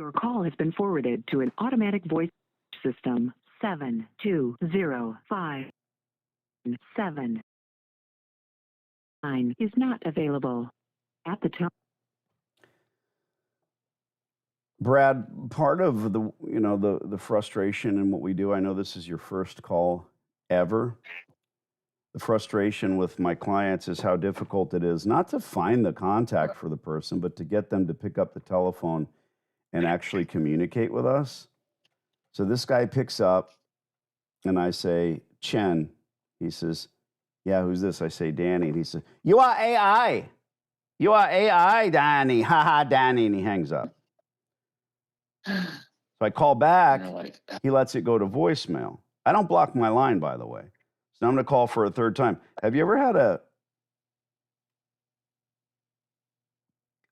Your call has been forwarded to an automatic voice system. 72057 is not available. At the tone. Brad, part of the frustration in what we do, I know this is your first call ever. The frustration with my clients is how difficult it is not to find the contact for the person, but to get them to pick up the telephone and actually communicate with us. So this guy picks up and I say, Chen. He says, yeah, who's this? I say, Danny. And he says, you are AI. You are AI, Danny. Haha, Danny. And he hangs up. So I call back. He lets it go to voicemail. I don't block my line, by the way. So I'm going to call for a third time. Have you ever had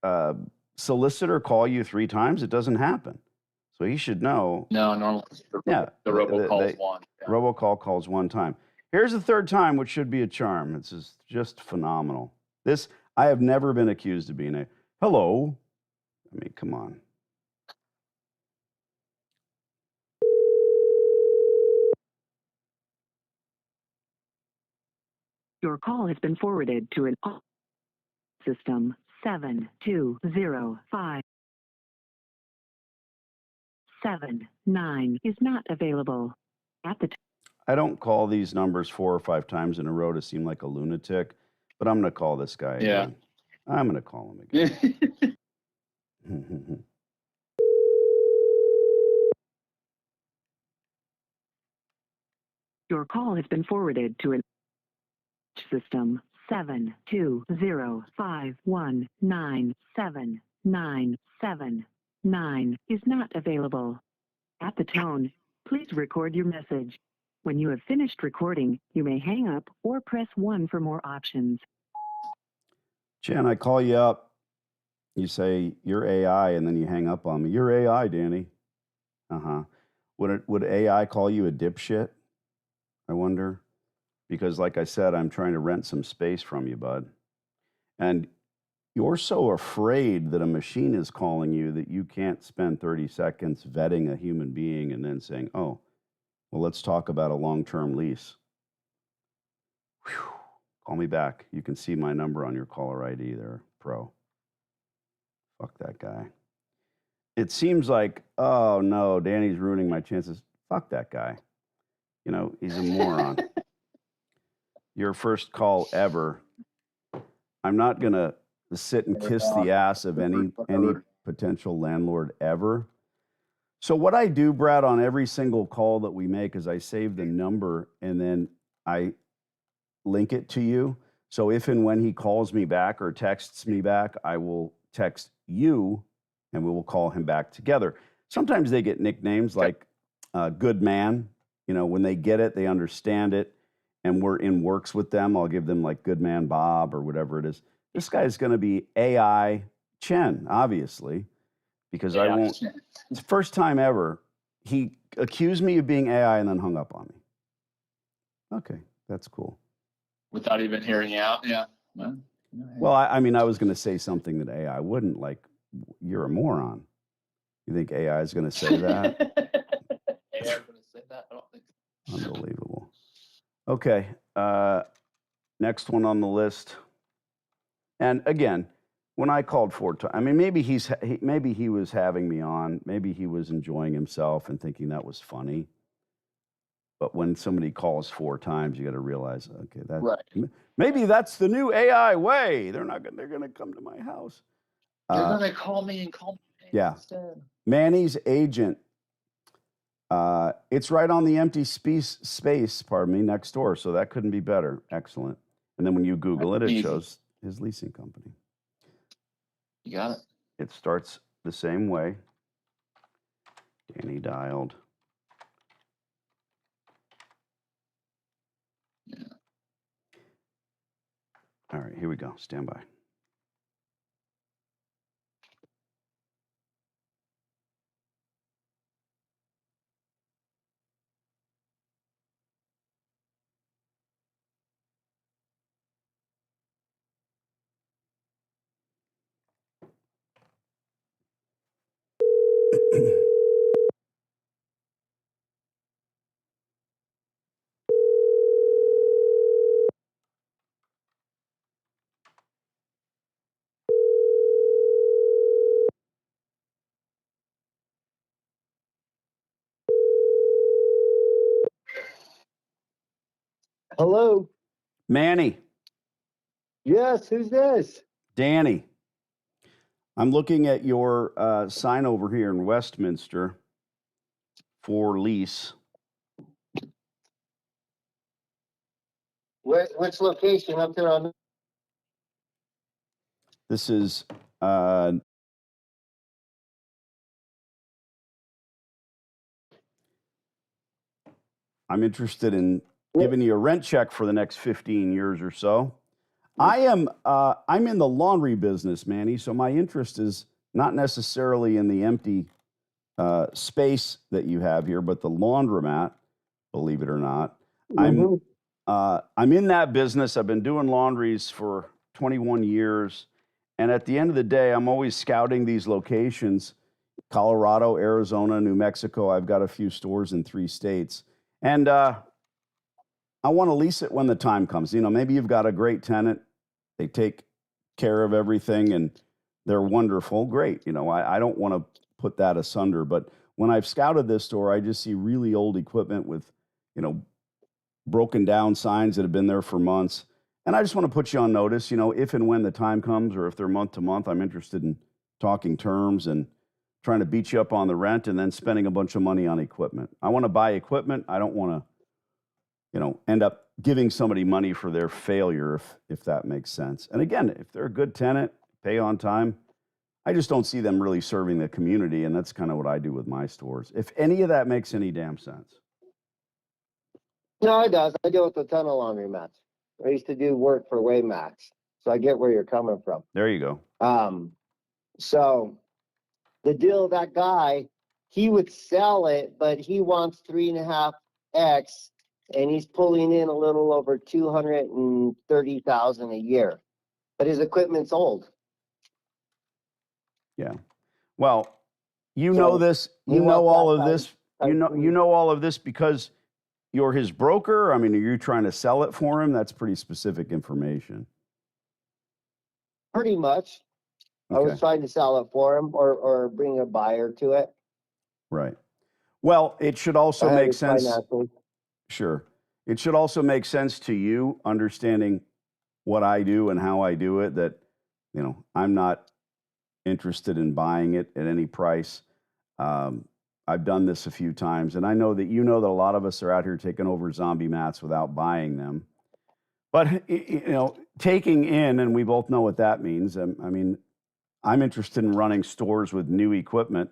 a solicitor call you 3 times? It doesn't happen. So he should know. No, normally the robocall one. Yeah. Robocall calls 1 time. Here's the 3rd time, which should be a charm. This is just phenomenal. I have never been accused of being a hello. I mean, come on. Your call has been forwarded to an system. 72057 is not available. At the I don't call these numbers 4 or 5 times in a row to seem like a lunatic, but I'm going to call this guy again. I'm going to call him again. Your call has been forwarded to an system. 720519799 is not available. At the tone, please record your message. When you have finished recording, you may hang up or press 1 for more options. Jen, I call you up. You say, you're AI, and then you hang up on me. You're AI, Danny. Uh-huh. Would AI call you a dipshit? I wonder. Because like I said, I'm trying to rent some space from you, bud. And you're so afraid that a machine is calling you that you can't spend 30 seconds vetting a human being and then saying, oh, well, let's talk about a long-term lease. Whew. Call me back. You can see my number on your caller ID there, pro. Fuck that guy. It seems like, oh no, Danny's ruining my chances. Fuck that guy. You know, he's a moron. Your first call ever. I'm not going to sit and kiss the ass of any potential landlord ever. So what I do, Brad, on every single call that we make is I save the number and then I link it to you. So if and when he calls me back or texts me back, I will text you and we will call him back together. Sometimes they get nicknames like Good Man. You know, when they get it, they understand it. And we're in works with them, I'll give them like Good Man Bob or whatever it is. This guy's going to be AI Chen, obviously, because I won't. It's the first time ever he accused me of being AI and then hung up on me. Okay, that's cool. Without even hearing you out, yeah. Well, I mean, I was going to say something that AI wouldn't, like, you're a moron. You think AI is going to say that? AI is going to say that? I don't think so. Unbelievable. Okay, next one on the list. And again, when I called 4 times, I mean, maybe he was having me on. Maybe he was enjoying himself and thinking that was funny. But when somebody calls 4 times, you got to realize, okay, that right. Maybe that's the new AI way. They're going to come to my house. They're going to call me and call me instead. Manny's agent. It's right on the empty space, pardon me, next door. So that couldn't be better. Excellent. And then when you Google it, it shows his leasing company. You got it. It starts the same way. Danny dialed. Yeah. All right, here we go. Stand by. Hello. Manny. Yes, who's this? Danny. I'm looking at your sign over here in Westminster for Lease. Which location up there on? This is I'm interested in giving you a rent check for the next 15 years or so. I'm in the laundry business, Manny, so my interest is not necessarily in the empty space that you have here, but the laundromat, believe it or not. Mm-hmm. I'm in that business. I've been doing laundries for 21 years. And at the end of the day, I'm always scouting these locations, Colorado, Arizona, New Mexico. I've got a few stores in 3 states. And I want to lease it when the time comes. You know, maybe you've got a great tenant. They take care of everything and they're wonderful. Great. You know, I don't want to put that asunder. But when I've scouted this store, I just see really old equipment with, you know, broken down signs that have been there for months. And I just want to put you on notice, you know, if and when the time comes, or if they're month to month, I'm interested in talking terms and trying to beat you up on the rent and then spending a bunch of money on equipment. I want to buy equipment. I don't want to, you know, end up giving somebody money for their failure, if that makes sense. And again, if they're a good tenant, pay on time, I just don't see them really serving the community. And that's kind of what I do with my stores. If any of that makes any damn sense. No, it does. I deal with a ton of laundromats. I used to do work for Waymax, so I get where you're coming from. There you go. So the deal, that guy, he would sell it, but he wants 3.5x, and he's pulling in a little over $230,000 a year. But his equipment's old. Yeah. Well, you know this. You know all of this. You know all of this because you're his broker. I mean, are you trying to sell it for him? That's pretty specific information. Pretty much. Okay. I was trying to sell it for him or bring a buyer to it. Right. Well, it should also make sense. Sure. It should also make sense to you, understanding what I do and how I do it, that, you know, I'm not interested in buying it at any price. I've done this a few times, and I know that you know that a lot of us are out here taking over zombie mats without buying them. But, you know, taking in, and we both know what that means. I mean, I'm interested in running stores with new equipment,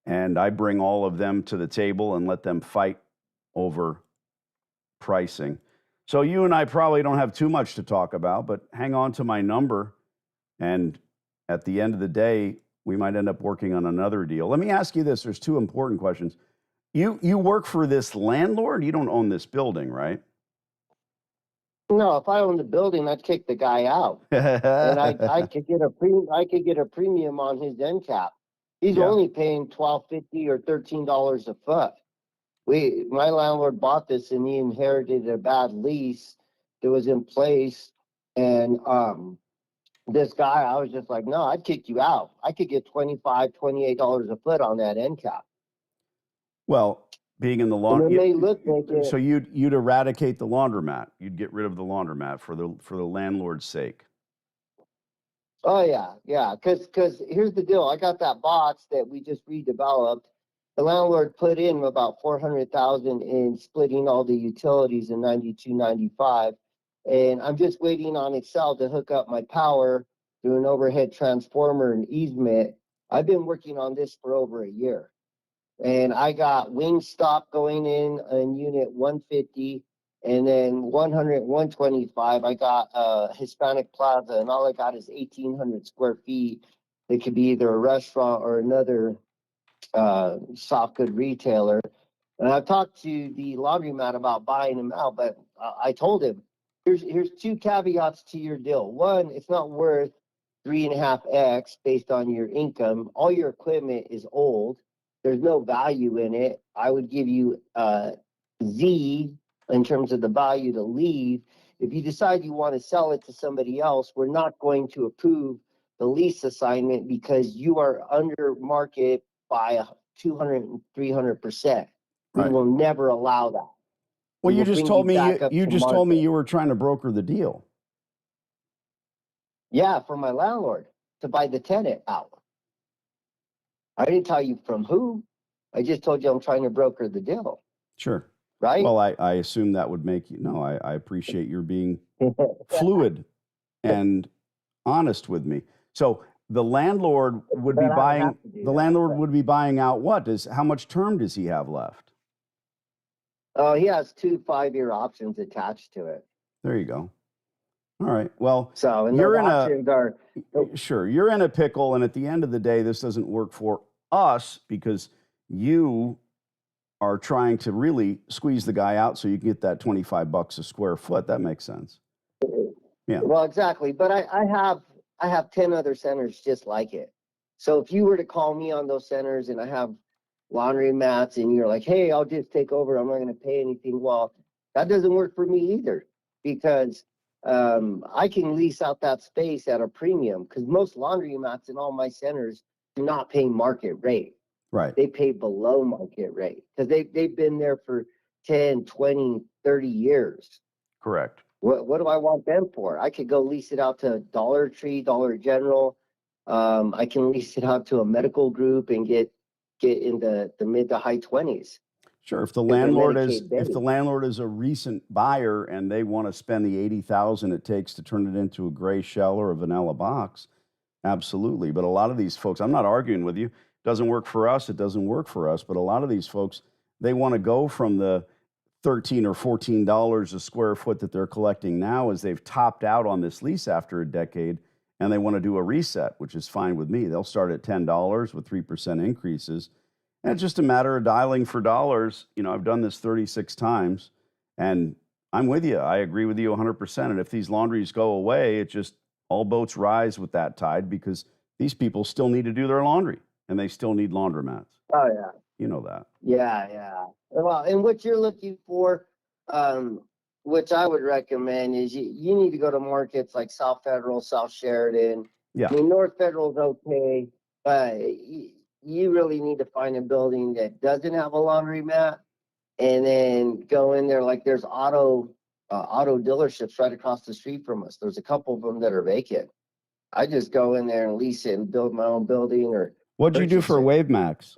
and I bring all of them to the table and let them fight over pricing. So you and I probably don't have too much to talk about, but hang on to my number, and at the end of the day, we might end up working on another deal. Let me ask you this. There's 2 important questions. You work for this landlord? You don't own this building, right? No, if I owned the building, I'd kick the guy out, and I could get a premium on his end cap. He's only paying $12.50 or $13 a foot. My landlord bought this, and he inherited a bad lease that was in place, and this guy, I was just like, no, I'd kick you out. I could get $25, $28 a foot on that end cap. Well, being in the laundry, so you'd eradicate the laundromat. You'd get rid of the laundromat for the landlord's sake. Oh yeah. Because here's the deal. I got that box that we just redeveloped. The landlord put in about $400,000 in splitting all the utilities in 92, 95. And I'm just waiting on Excel to hook up my power through an overhead transformer and easement. I've been working on this for over a year. And I got Wingstop going in unit 150, and then 100, 125. I got Hispanic Plaza, and all I got is 1,800 square feet. It could be either a restaurant or another soft good retailer. And I've talked to the laundromat about buying them out, but I told him, here's 2 caveats to your deal. One, it's not worth 3.5x based on your income. All your equipment is old. There's no value in it. I would give you Z in terms of the value to leave. If you decide you want to sell it to somebody else, we're not going to approve the lease assignment because you are under market by 200 and 300%. We will never allow that. Well, It you will just bring told me back up you to just told me market. you were trying to broker the deal. Yeah, for my landlord to buy the tenant out. I didn't tell you from who. I just told you I'm trying to broker the deal, Sure. right? Well, I assume that would make you. No, I appreciate your being fluid and honest with me. So the landlord would be But I don't buying. have to do The that. landlord But, would be buying out what? How much term does he have left? he has 2 5-year options attached to it. There you go. All right. Well, So, and those you're in a options are sure you're in a pickle, and at the end of the day, this doesn't work for us because you are trying to really squeeze the guy out so you can get that $25 a square foot. That makes sense. Yeah. well, exactly. But I have 10 other centers just like it. So if you were to call me on those centers and I have laundromats and you're like, hey, I'll just take over, I'm not going to pay anything. Well, that doesn't work for me either, because I can lease out that space at a premium, because most laundromats in all my centers do not pay market rate. Right. They pay below market rate because they've been there for 10, 20, 30 years. Correct. What do I want them for? I could go lease it out to Dollar Tree, Dollar General. I can lease it out to a medical group and get in the mid to high 20s. Sure. If the Because they're landlord Medicaid is a recent buyer and they want to spend the $80,000 it takes to turn it into a gray shell or a vanilla box, absolutely. But a lot of these folks, I'm not arguing with you. Doesn't work for us. It doesn't work for us. But a lot of these folks, they want to go from the $13 or $14 a square foot that they're collecting now, as they've topped out on this lease after a decade, and they want to do a reset, which is fine with me. They'll start at $10 with 3% increases. And it's just a matter of dialing for dollars. You know, I've done this 36 times, and I'm with you. I agree with you 100%. And if these laundries go away, it just all boats rise with that tide, because these people still need to do their laundry and they still need laundromats. Oh, yeah. You know that. Yeah. Well, and what you're looking for, which I would recommend, is you need to go to markets like South Federal, South Sheridan. Yeah. I mean, North Federal's okay, but you really need to find a building that doesn't have a laundromat, and then go in there. Like, there's auto dealerships right across the street from us. There's a couple of them that are vacant. I just go in there and lease it and build my own building. Or what'd you do for WaveMax?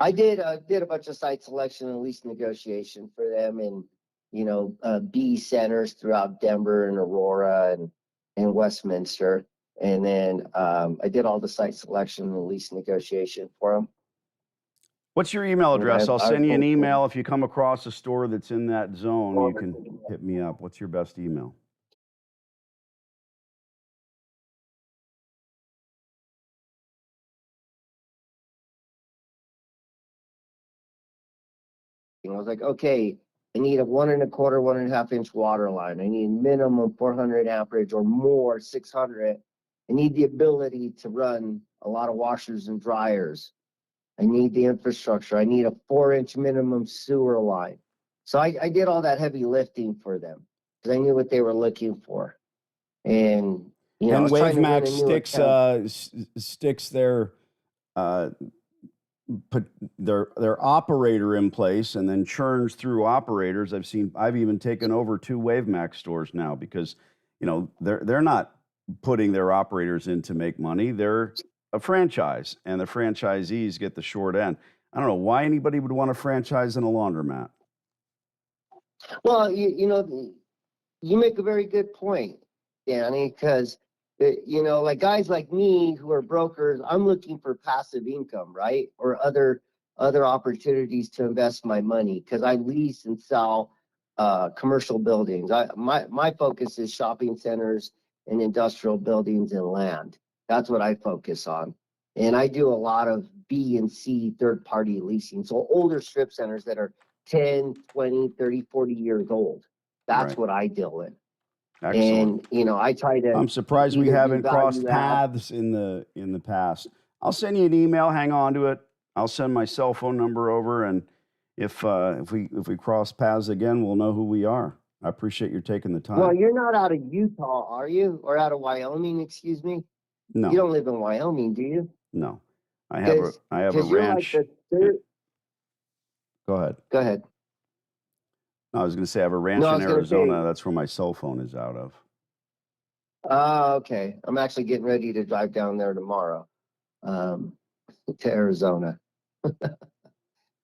I did a bunch of site selection and lease negotiation for them, and B centers throughout Denver and Aurora and Westminster, and then I did all the site selection and lease negotiation for them. What's your email address? I'll send you an email. If you come across a store that's in that zone, you can hit me up. What's your best email? I was like, okay, I need a 1 1/4, 1.5 inch water line. I need minimum 400 amperage or more, 600. I need the ability to run a lot of washers and dryers. I need the infrastructure. I need a 4-inch minimum sewer line. So I did all that heavy lifting for them because I knew what they were looking for. And I was trying to win a new account. Sticks their operator in place and then churns through operators. I've even taken over 2 WaveMax stores now, because they're not putting their operators in to make money. They're a franchise, and the franchisees get the short end. I don't know why anybody would want to franchise in a laundromat. Well, you make a very good point, Danny, because like guys like me who are brokers, I'm looking for passive income, right? Or other opportunities to invest my money, because I lease and sell commercial buildings. My focus is shopping centers and industrial buildings and land. That's what I focus on. And I do a lot of B and C third-party leasing. So older strip centers that are 10, 20, 30, 40 years old. That's what I deal with. Excellent. And I try to. I'm surprised we haven't crossed paths in the past. I'll send you an email. Hang on to it. I'll send my cell phone number over, and if we cross paths again, we'll know who we are. I appreciate you taking the time. Well, you're not out of Utah, are you? Or out of Wyoming? Excuse me. No. You don't live in Wyoming, do you? No. I have a ranch. Like Go ahead. Go ahead. I was going to say I have a ranch No, I in was gonna Arizona. say- That's where my cell phone is out of. Okay. I'm actually getting ready to drive down there tomorrow, to Arizona.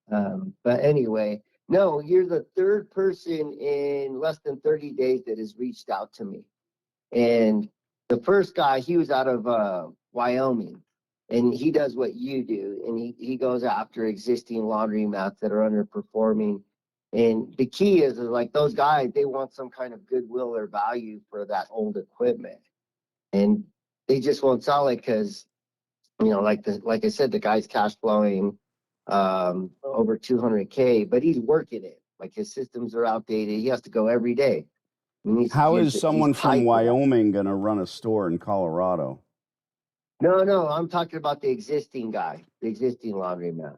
But anyway, no, you're the third person in less than 30 days that has reached out to me. And the first guy, he was out of Wyoming, and he does what you do, and he goes after existing laundromats that are underperforming. And the key is like those guys, they want some kind of goodwill or value for that old equipment, and they just won't sell it because, you know, like I said, the guy's cash flowing over 200K, but he's working it. Like his systems are outdated. He has to go every day. How is someone from Wyoming going to run a store in Colorado? No, I'm talking about the existing guy, the existing laundromat.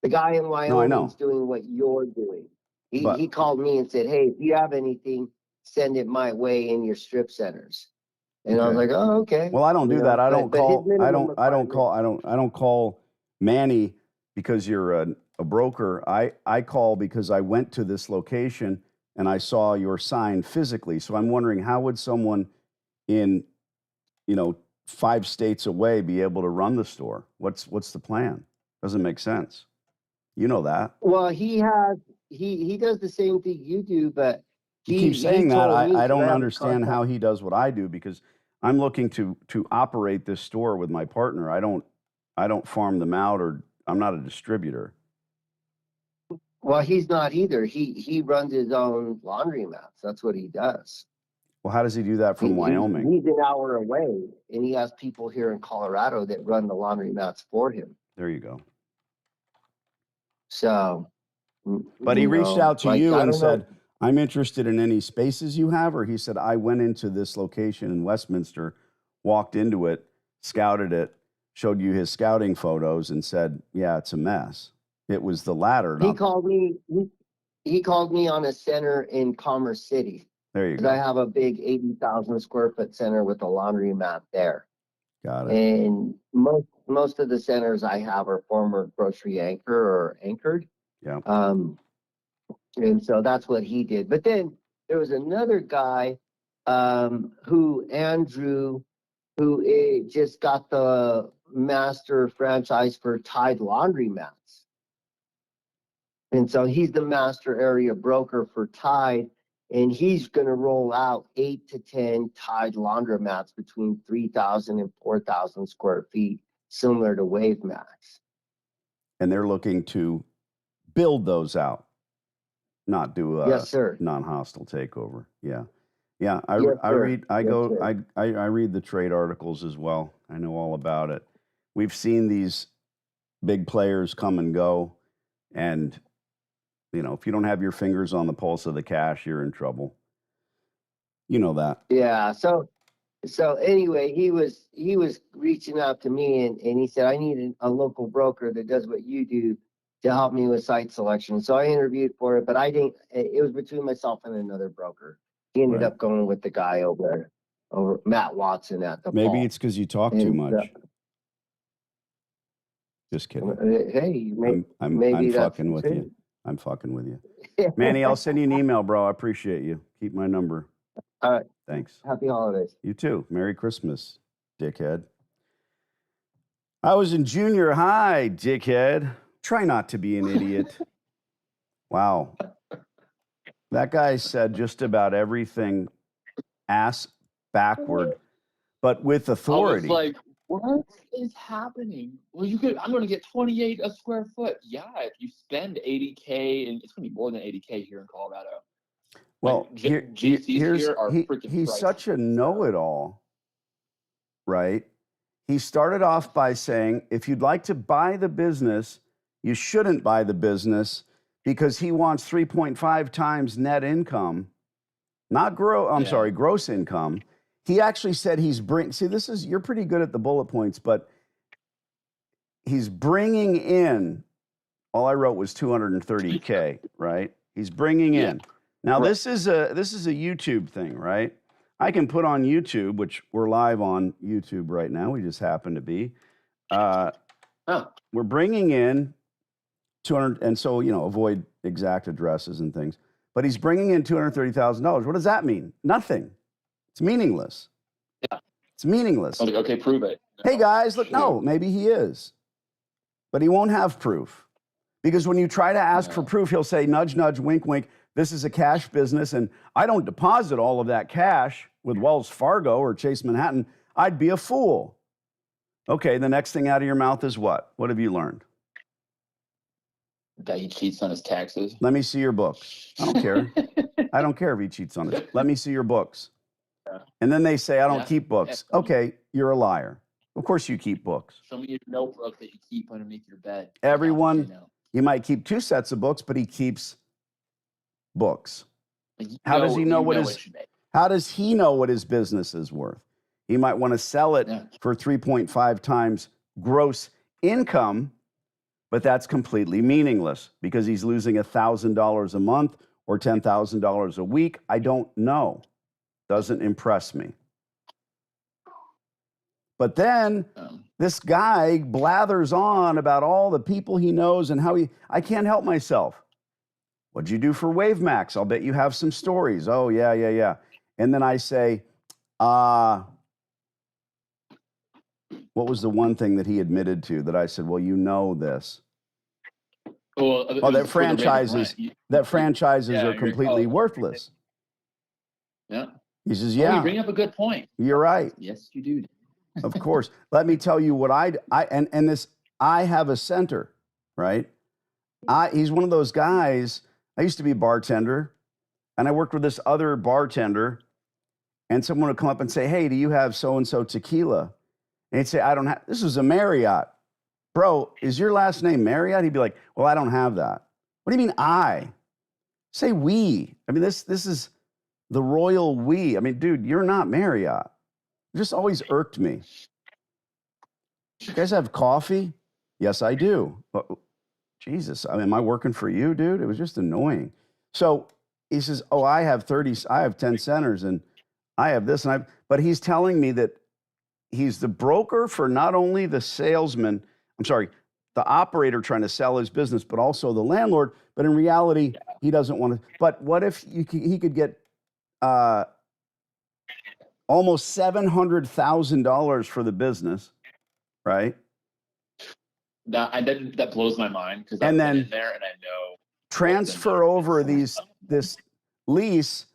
The guy in Wyoming's doing what you're doing. He called me and said, "Hey, if you have anything, send it my way in your strip centers." And I was like, "Oh, okay." Well, I don't do that. I don't call Manny because you're a broker. I call because I went to this location and I saw your sign physically. So I'm wondering, how would someone in, 5 states away be able to run the store? What's the plan? Doesn't make sense. You know that. Well, he does the same thing you do, but you keep saying that. I don't understand how he does what I do, because I'm looking to operate this store with my partner. I don't farm them out, or I'm not a distributor. Well, he's not either. He runs his own laundromats. That's what he does. Well, how does he do that from Wyoming? He's an hour away, and he has people here in Colorado that run the laundromats for him. There you go. So, but he reached out to you and said, "I'm interested in any spaces you have," or he said, "I went into this location in Westminster, walked into it, scouted it, showed you his scouting photos, and said, yeah, it's a mess." It was the latter. He called me. He called me on a center in Commerce City. There you go. I have a big 80,000 square foot center with a laundromat there. Got it. And most of the centers I have are former grocery anchor or anchored. Yeah. And so that's what he did. But then there was another guy, Andrew, who just got the master franchise for Tide Laundromats. And so he's the master area broker for Tide, and he's going to roll out 8 to 10 Tide Laundromats between 3,000 and 4,000 square feet, similar to WaveMax. And they're looking to build those out, not do a yes, sir. non-hostile takeover. Yeah. Yeah, I read the trade articles as well. I know all about it. We've seen these big players come and go, and if you don't have your fingers on the pulse of the cash, you're in trouble. You know that. Yeah. So anyway, he was reaching out to me, and he said, "I need a local broker that does what you do to help me with site selection." So I interviewed for it, but I didn't. It was between myself and another broker. He ended up going with the guy over Matt Watson at the. Maybe it's because you talk too much. Just kidding. Hey, I'm fucking with you. I'm fucking with you. Manny, I'll send you an email, bro. I appreciate you. Keep my number. All right. Thanks. Happy holidays. You too. Merry Christmas, dickhead. I was in junior high, dickhead. Try not to be an idiot. Wow. That guy said just about everything ass backward, but with authority. I was like, what is happening? Well, I'm going to get 28 a square foot. Yeah, if you spend 80K, and it's going to be more than 80K here in Colorado. Well, like, GCs here are freaking he's pricey. Such a know-it-all, right? He started off by saying, if you'd like to buy the business, you shouldn't buy the business, because he wants 3.5 times net income, not gross income. He actually said you're pretty good at the bullet points, but he's bringing in, all I wrote was 230K, right? He's bringing in. Now, this is a YouTube thing, right? I can put on YouTube, which we're live on YouTube right now. We just happen to be. We're bringing in 200, and so, avoid exact addresses and things. but he's bringing in $230,000. What does that mean? Nothing. It's meaningless. Yeah. It's meaningless. I was like, okay, prove it. Hey guys, look, no, maybe he is, but he won't have proof. Because when you try to ask for proof, he'll say, nudge, nudge, wink, wink. This is a cash business, and I don't deposit all of that cash with Wells Fargo or Chase Manhattan. I'd be a fool. Okay, the next thing out of your mouth is what? What have you learned? That he cheats on his taxes. Let me see your books. I don't care. I don't care if he cheats on it. Let me see your books. Yeah. And then they say, I don't keep books. Yeah. Okay, you're a liar. Of course you keep books. Show me your notebook that you keep underneath your bed. Everyone, you might keep 2 sets of books, but he keeps books. How does he know what his business is worth? He might want to sell it for 3.5 times gross income, but that's completely meaningless because he's losing $1,000 a month or $10,000 a week. I don't know. Doesn't impress me. But then this guy blathers on about all the people he knows and how I can't help myself. What'd you do for WaveMax? I'll bet you have some stories. Oh, yeah. And then I say, what was the one thing that he admitted to that I said, well, you know this? That franchises are completely worthless. Yeah. He says, yeah. You bring up a good point. You're right. Yes, you do. Of course. Let me tell you what I have a center, right? He's one of those guys. I used to be a bartender, and I worked with this other bartender, and someone would come up and say, hey, do you have so-and-so tequila? And he'd say, I don't have, this was a Marriott. Bro, is your last name Marriott? He'd be like, well, I don't have that. What do you mean I? Say we. I mean, this is the royal we. I mean, dude, you're not Marriott. It just always irked me. You guys have coffee? Yes, I do. But, Jesus, I mean, am I working for you, dude? It was just annoying. So he says, oh, I have 10 centers and I have this. But he's telling me that he's the broker for not only the the operator trying to sell his business, but also the landlord. But in reality, he doesn't want to. But what if he could get almost $700,000 for the business, right? That blows my mind because I've been in there and I know. Transfer over this lease,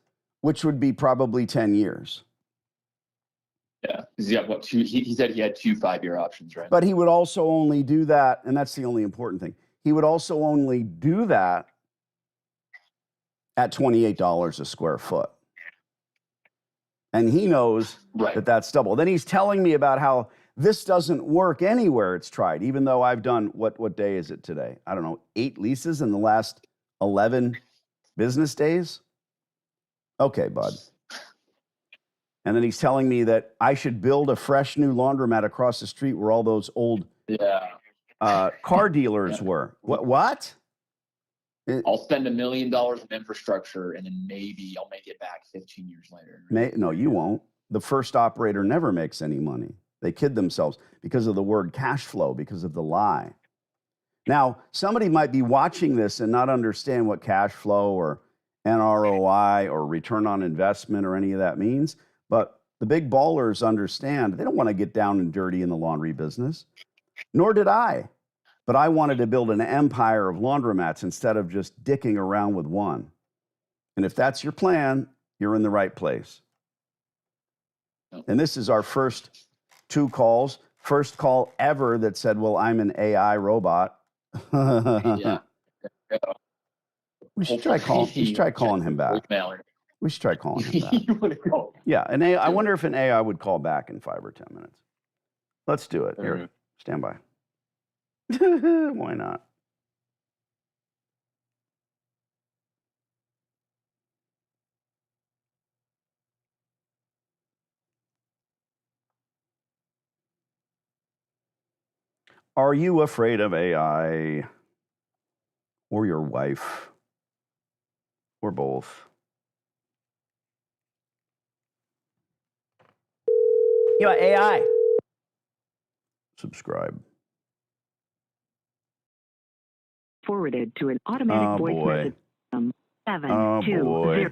which would be probably 10 years. Yeah, he's got what? He said he had 2 5-year options, right? But he would also only do that, and that's the only important thing. He would also only do that at $28 a square foot. And he knows that that's double. Then he's telling me about how this doesn't work anywhere it's tried, even though I've done, what day is it today? I don't know, 8 leases in the last 11 business days? Okay, bud. And then he's telling me that I should build a fresh new laundromat across the street where all those old car dealers were. What? I'll spend $1 million in infrastructure and then maybe I'll make it back 15 years later. No, you won't. The first operator never makes any money. They kid themselves because of the word cash flow, because of the lie. Now, somebody might be watching this and not understand what cash flow or NROI or return on investment or any of that means, but the big ballers understand they don't want to get down and dirty in the laundry business, nor did I. But I wanted to build an empire of laundromats instead of just dicking around with one. And if that's your plan, you're in the right place. And this is our first 2 calls. First call ever that said, well, I'm an AI robot. Yeah. We should try calling him back. We should try calling him back. Yeah, I wonder if an AI would call back in 5 or 10 minutes. Let's do it. Here, stand by. Why not? Are you afraid of AI or your wife or both? You know, AI. Subscribe. Forwarded to an automatic voice message system. Oh, 720 boy.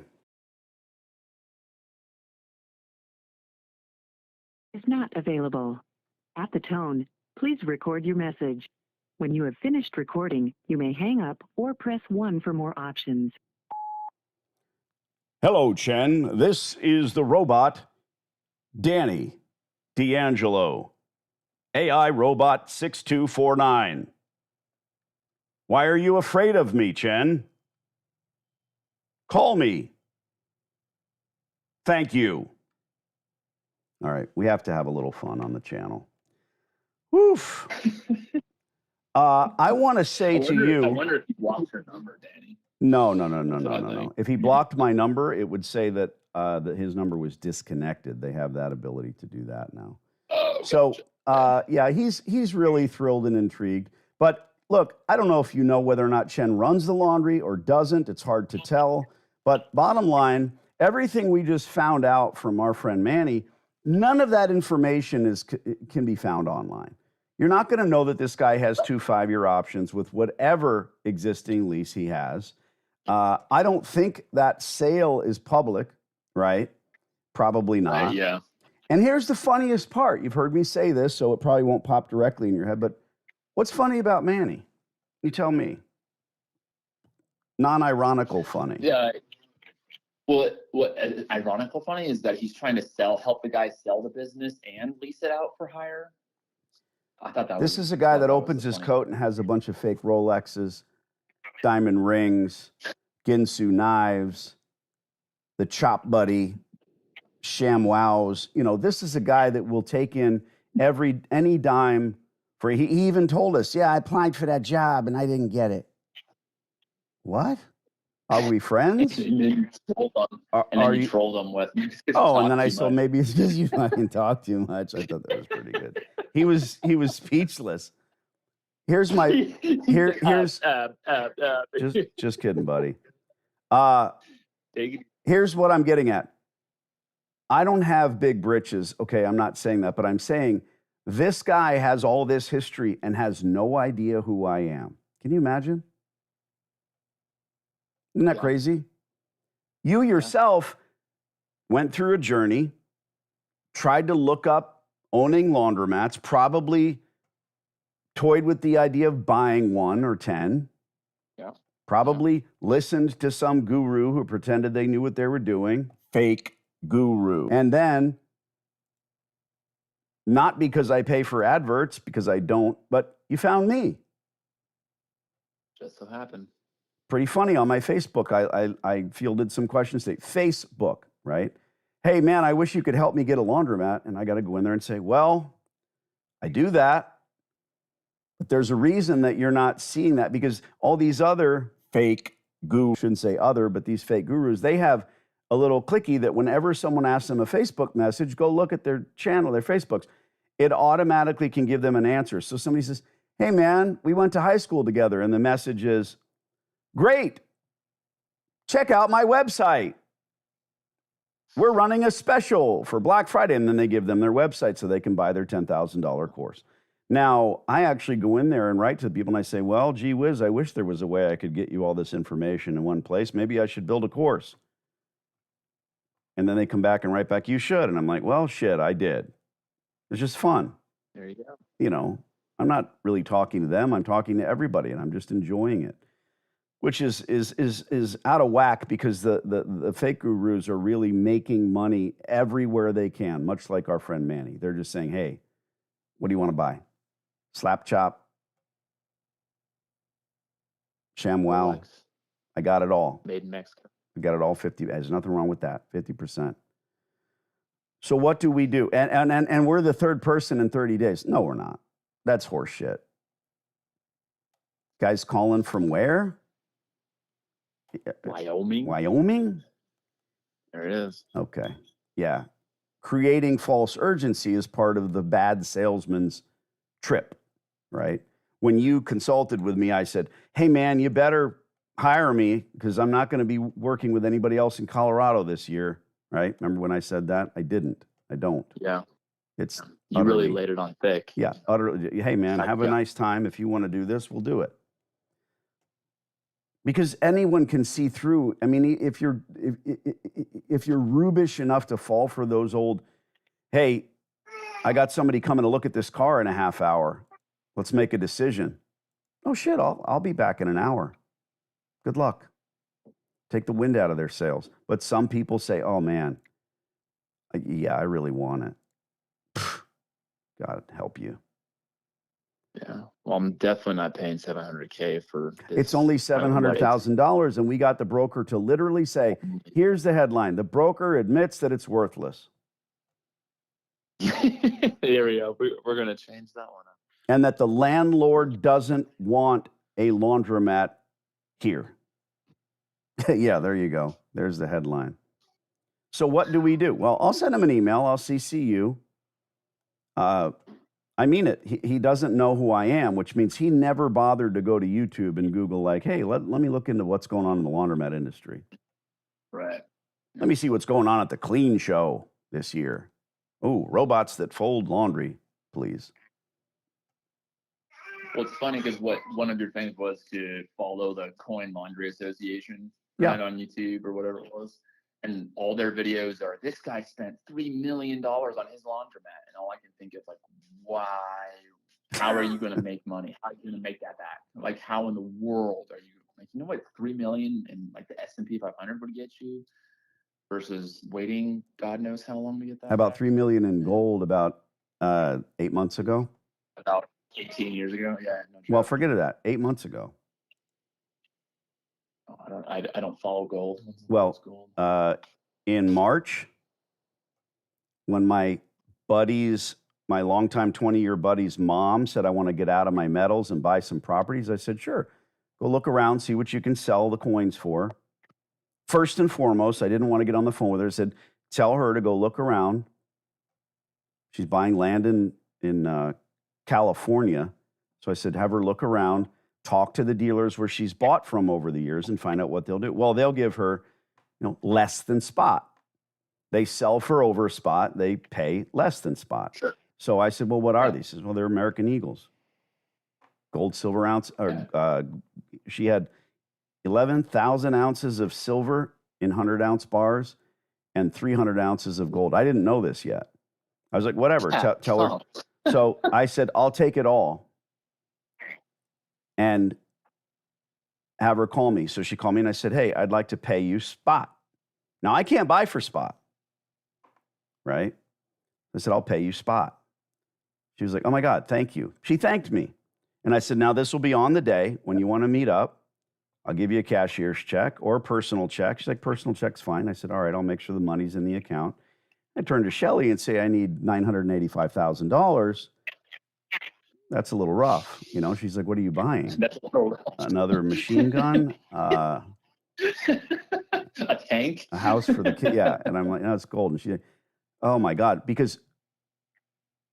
is not available. At the tone, please record your message. When you have finished recording, you may hang up or press 1 for more options. Hello, Chen. This is the robot, Danny D'Angelo, AI Robot 6249. Why are you afraid of me, Chen? Call me. Thank you. All right, we have to have a little fun on the channel. Woof. I want to say to you. I wonder if he blocked her number, Danny. No. If he blocked my number, it would say that his number was disconnected. They have that ability to do that now. Oh, So, yeah, he's really thrilled and intrigued. But look, I don't know if you know whether or not Chen runs the laundry or doesn't. It's hard to tell. But bottom line, everything we just found out from our friend Manny, none of that information can be found online. You're not going to know that this guy has 2 5-year options with whatever existing lease he has. I don't think that sale is public, right? Probably not. yeah. And here's the funniest part. You've heard me say this, so it probably won't pop directly in your head, but what's funny about Manny? You tell me. Non-ironical funny. Yeah. Well, what ironical funny is that he's trying to help the guy sell the business and lease it out for hire. I thought that This is a guy that opens his coat and has a bunch of fake Rolexes, diamond rings, Ginsu knives, the Chop Buddy, ShamWows. You know, this is a guy that will take in any dime for. He even told us, yeah, I applied for that job and I didn't get it. What? Are we friends? And then you trolled them. And then you trolled them with. Oh, and then I saw maybe it's because you fucking talk too much. I thought that was pretty good. He was speechless. Here's just kidding, buddy. Here's what I'm getting at. I don't have big britches. Okay, I'm not saying that, but I'm saying this guy has all this history and has no idea who I am. Can you imagine? Isn't that crazy? You yourself went through a journey, tried to look up owning laundromats, probably toyed with the idea of buying 1 or 10. Yeah. Probably listened to some guru who pretended they knew what they were doing. Fake guru. And then, not because I pay for adverts, because I don't, but you found me. Just so happened. Pretty funny on my Facebook. I fielded some questions today. Facebook, right? Hey, man, I wish you could help me get a laundromat. And I got to go in there and say, well, I do that. But there's a reason that you're not seeing that, because all these other fake gurus, shouldn't say other, but these fake gurus, they have a little clicky that whenever someone asks them a Facebook message, go look at their channel, their Facebooks. It automatically can give them an answer. So somebody says, hey, man, we went to high school together. And the message is, great. Check out my website. We're running a special for Black Friday. And then they give them their website so they can buy their $10,000 course. Now, I actually go in there and write to people and I say, well, gee whiz, I wish there was a way I could get you all this information in one place. Maybe I should build a course. And then they come back and write back, you should. And I'm like, well, shit, I did. It's just fun. There you go. You know, I'm not really talking to them. I'm talking to everybody and I'm just enjoying it. Which is out of whack, because the fake gurus are really making money everywhere they can, much like our friend Manny. They're just saying, hey, what do you want to buy? Slap chop, ShamWow. I got it all. Made in Mexico. I got it all 50. There's nothing wrong with that, 50%. So what do we do? And we're the third person in 30 days. No, we're not. That's horseshit. Guys calling from where? Wyoming. Wyoming? There it is. Okay. Yeah. Creating false urgency is part of the bad salesman's trip, right? When you consulted with me, I said, hey, man, you better hire me because I'm not going to be working with anybody else in Colorado this year, right? Remember when I said that? I didn't. I don't. Yeah. It's you utterly laid it on thick. Yeah. Utterly. Hey, man, have a nice time. If you want to do this, we'll do it. because anyone can see through. I mean, if you're rubish enough to fall for those old, hey, I got somebody coming to look at this car in a half hour. Let's make a decision. Oh shit, I'll be back in an hour. Good luck. Take the wind out of their sails. But some people say, oh man, yeah, I really want it. God help you. Yeah. Well, I'm definitely not paying $700K for this. It's only $700,000, and we got the broker to literally say, here's the headline. The broker admits that it's worthless. There we go. We're going to change that one up. And that the landlord doesn't want a laundromat here. Yeah, there you go. There's the headline. So what do we do? Well, I'll send him an email. I'll CC you. I mean it. He doesn't know who I am, which means he never bothered to go to YouTube and Google like, hey, let me look into what's going on in the laundromat industry. Right. Let me see what's going on at the Clean Show this year. Oh, robots that fold laundry, please. Well, it's funny because one of your things was to follow the Coin Laundry Association on YouTube or whatever it was. And all their videos are, this guy spent $3 million on his laundromat. And all I can think is like, why? How are you going to make money? How are you going to make that back? Like, how in the world are you, like, you know what, 3 million in like the S&P 500 would get you versus waiting God knows how long to get that? About back? 3 million in gold about 8 months ago. About 18 years ago. Yeah. No joke. Well, forget that. 8 months ago. I don't follow gold. Well, gold? In March, when my longtime 20-year buddy's mom said, I want to get out of my metals and buy some properties, I said, sure, go look around, see what you can sell the coins for. First and foremost, I didn't want to get on the phone with her. I said, tell her to go look around. She's buying land in California. So I said, have her look around, talk to the dealers where she's bought from over the years and find out what they'll do. Well, they'll give her, less than spot. They sell for over spot. They pay less than spot. Sure. So I said, well, what are these? She says, well, they're American Eagles. Gold, silver ounce. She had 11,000 ounces of silver in 100-ounce bars and 300 ounces of gold. I didn't know this yet. I was like, whatever, tell her. So I said, I'll take it all and have her call me. So she called me and I said, hey, I'd like to pay you spot. Now, I can't buy for spot, right? I said, I'll pay you spot. She was like, oh my God, thank you. She thanked me. And I said, now this will be on the day when you want to meet up. I'll give you a cashier's check or a personal check. She's like, personal check's fine. I said, all right, I'll make sure the money's in the account. I turned to Shelly and say, I need $985,000. That's a little rough. She's like, what are you buying? That's a little rough. Another machine gun? A tank? A house for the kid? Yeah. And I'm like, no, it's gold. And she's like, oh my God. Because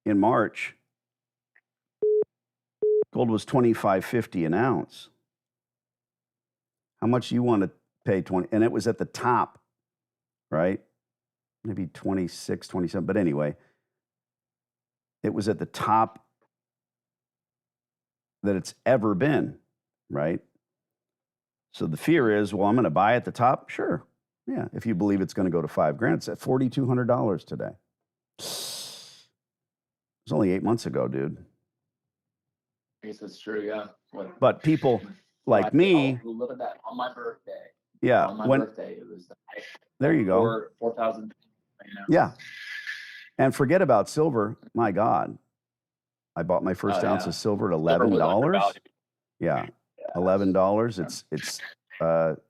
in March, gold was $25.50 an ounce. How much do you want to pay? 20? And it was at the top, right? Maybe 26, 27. But anyway, it was at the top that it's ever been, right? So the fear is, well, I'm going to buy at the top. Sure. Yeah. If you believe it's going to go to $5,000, it's at $4,200 today. It was only 8 months ago, dude. I guess that's true. Yeah. But people like me. Oh, look at that. On my birthday. Yeah. On my birthday, it was. There you go. 4,000. Yeah. And forget about silver. My God. I bought my first ounce of silver at $11. Yeah. $11. It's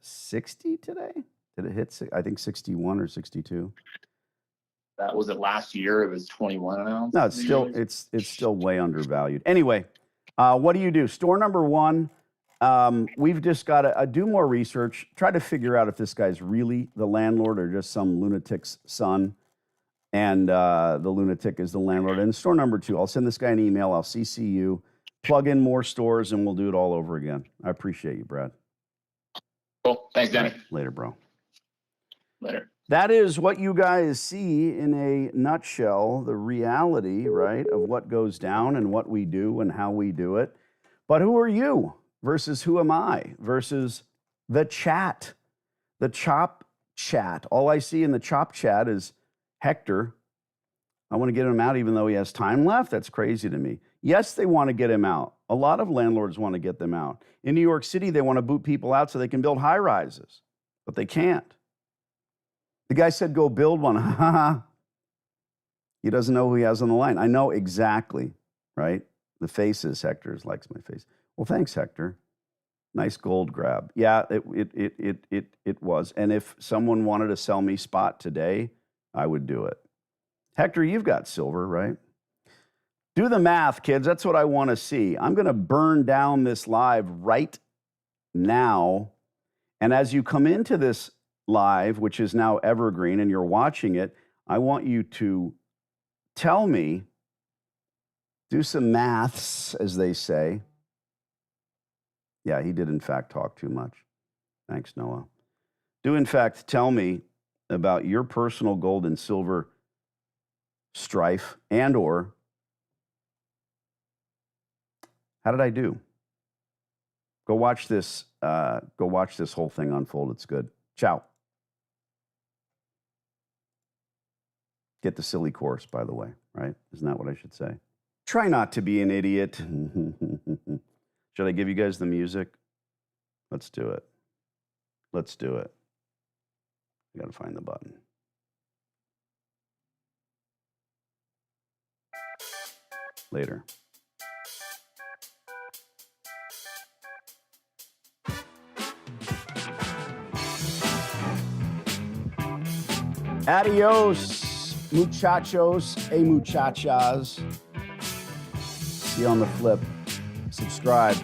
60 today. Did it hit? I think 61 or 62. That was it last year. It was 21 an ounce. No, it's still way undervalued. Anyway, what do? Store number one. We've just got to do more research. Try to figure out if this guy's really the landlord or just some lunatic's son. And the lunatic is the landlord. And store number two, I'll send this guy an email. I'll CC you. Plug in more stores, and we'll do it all over again. I appreciate you, Brad. Cool. Thanks, Danny. Later, bro. Later. That is what you guys see in a nutshell, the reality, right, of what goes down and what we do and how we do it. But who are you versus who am I versus the chat, the chop chat. All I see in the chop chat is Hector. I want to get him out even though he has time left. That's crazy to me. Yes, they want to get him out. A lot of landlords want to get them out. In New York City, they want to boot people out so they can build high rises, but they can't. The guy said, go build one. He doesn't know who he has on the line. I know exactly, right? The faces, Hector likes my face. Well, thanks, Hector. Nice gold grab. Yeah, it was. And if someone wanted to sell me spot today, I would do it. Hector, you've got silver, right? Do the math, kids. That's what I want to see. I'm going to burn down this live right now. And as you come into this live, which is now evergreen, and you're watching it, I want you to tell me, do some maths, as they say. Yeah, he did, in fact, talk too much. Thanks, Noah. Do, in fact, tell me about your personal gold and silver strife and or how did I do? Go watch this whole thing unfold. It's good. Ciao. Get the silly course, by the way, right? Isn't that what I should say? Try not to be an idiot. Should I give you guys the music? Let's do it. Let's do it. I got to find the button. Later. Adios, muchachos y muchachas. See you on the flip. Subscribe.